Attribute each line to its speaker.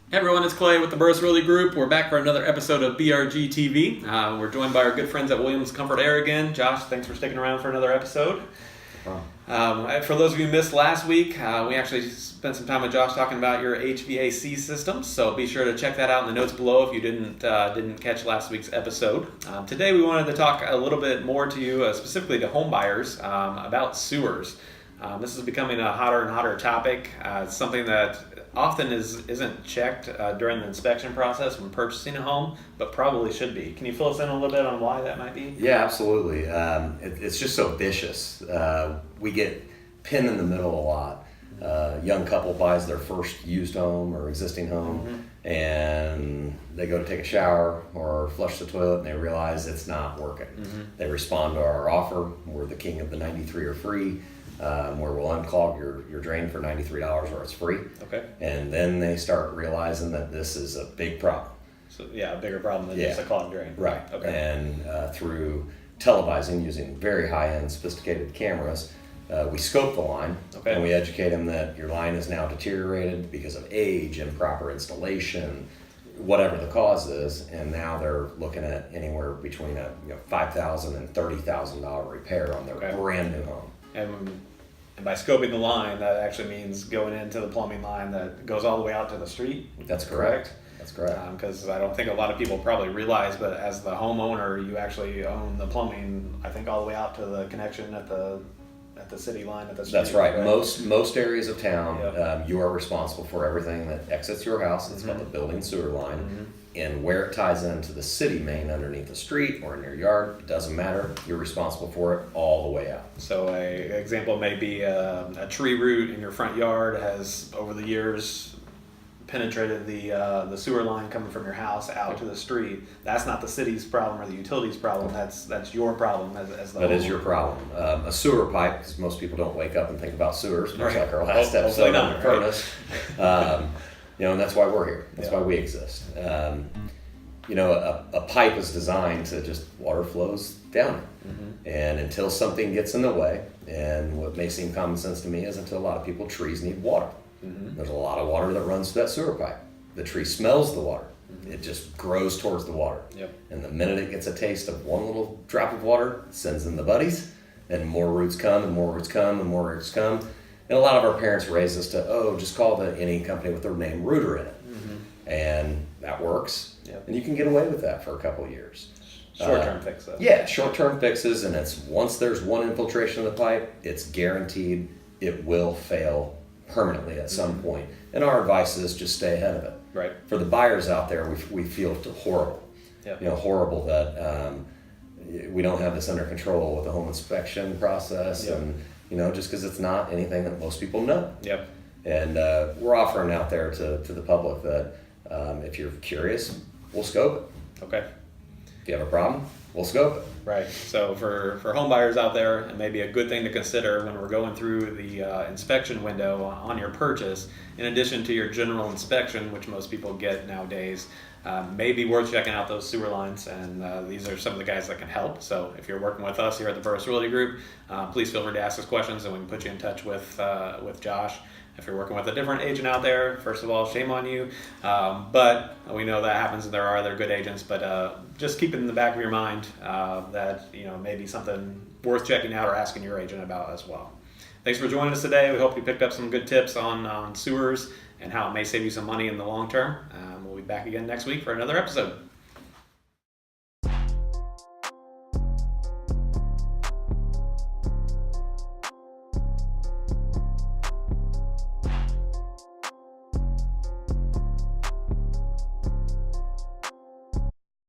Speaker 1: Hey everyone, it's Clay with the Burris Realty Group. We're back for another episode of BRGTV. We're joined by our good friends at Williams Comfort Air again. Josh, thanks for sticking around for another episode. For those of you who missed last week, we actually spent some time with Josh talking about your HVAC systems, so be sure to check that out in the notes below if you didn't catch last week's episode. Today we wanted to talk a little bit more to you, specifically to home buyers, about sewers. This is becoming a hotter and hotter topic. It's something that often isn't checked during the inspection process when purchasing a home, but probably should be. Can you fill us in a little bit on why that might be?
Speaker 2: Yeah, absolutely. It's just so vicious. We get pinned in the middle a lot. Young couple buys their first used home or existing home, and they go to take a shower or flush the toilet, and they realize it's not working. They respond to our offer. We're the king of the 93 or free. Where we'll unclog your drain for $93 or it's free.
Speaker 1: Okay.
Speaker 2: And then they start realizing that this is a big problem.
Speaker 1: So yeah, a bigger problem than just a clogged drain.
Speaker 2: Right.
Speaker 1: Okay.
Speaker 2: And through televising using very high-end sophisticated cameras, we scope the line.
Speaker 1: Okay.
Speaker 2: And we educate them that your line is now deteriorated because of age, improper installation, whatever the cause is, and now they're looking at anywhere between a $5,000 and $30,000 repair on their brand new home.
Speaker 1: And by scoping the line, that actually means going into the plumbing line that goes all the way out to the street.
Speaker 2: That's correct. That's correct.
Speaker 1: Because I don't think a lot of people probably realize, but as the homeowner, you actually own the plumbing, I think, all the way out to the connection at the city line at the street.
Speaker 2: That's right. Most areas of town, you are responsible for everything that exits your house. It's called the building sewer line. And where it ties into the city main underneath the street or in your yard, it doesn't matter. You're responsible for it all the way out.
Speaker 1: So an example may be a tree root in your front yard has, over the years, penetrated the sewer line coming from your house out to the street. That's not the city's problem or the utility's problem. That's your problem as the
Speaker 2: That is
Speaker 1: homeowner.
Speaker 2: your problem. A sewer pipe, because most people don't wake up and think about sewers, much
Speaker 1: Right.
Speaker 2: like our last
Speaker 1: Hopefully
Speaker 2: episode
Speaker 1: not,
Speaker 2: on the
Speaker 1: right?
Speaker 2: furnace. And that's why we're here. That's why we exist. A pipe is designed to just water flows down it. And until something gets in the way, and what may seem common sense to me is until a lot of people, trees need water. There's a lot of water that runs through that sewer pipe. The tree smells the water. It just grows towards the water. And the minute it gets a taste of one little drop of water, it sends in the buddies, and more roots come, and more roots come, and more roots come. And a lot of our parents raise us to, just call any company with their name Rooter in it. And that works. And you can get away with that for a couple of years.
Speaker 1: Short-term fix, though.
Speaker 2: Yeah, short-term fixes, and it's once there's one infiltration of the pipe, it's guaranteed it will fail permanently at some point. And our advice is just stay ahead of it.
Speaker 1: Right.
Speaker 2: For the buyers out there, we feel horrible. Horrible that we don't have this under control with the home inspection process, and just because it's not anything that most people know. And we're offering out there to the public that if you're curious, we'll scope it.
Speaker 1: Okay.
Speaker 2: If you have a problem, we'll scope it.
Speaker 1: Right. So for home buyers out there, it may be a good thing to consider when we're going through the inspection window on your purchase. In addition to your general inspection, which most people get nowadays, may be worth checking out those sewer lines. And these are some of the guys that can help. So if you're working with us here at the Burris Realty Group, please feel free to ask us questions, and we can put you in touch with Josh. If you're working with a different agent out there, first of all, shame on you. But we know that happens, and there are other good agents. But just keep it in the back of your mind that maybe something worth checking out or asking your agent about as well. Thanks for joining us today. We hope you picked up some good tips on sewers and how it may save you some money in the long term. We'll be back again next week for another episode.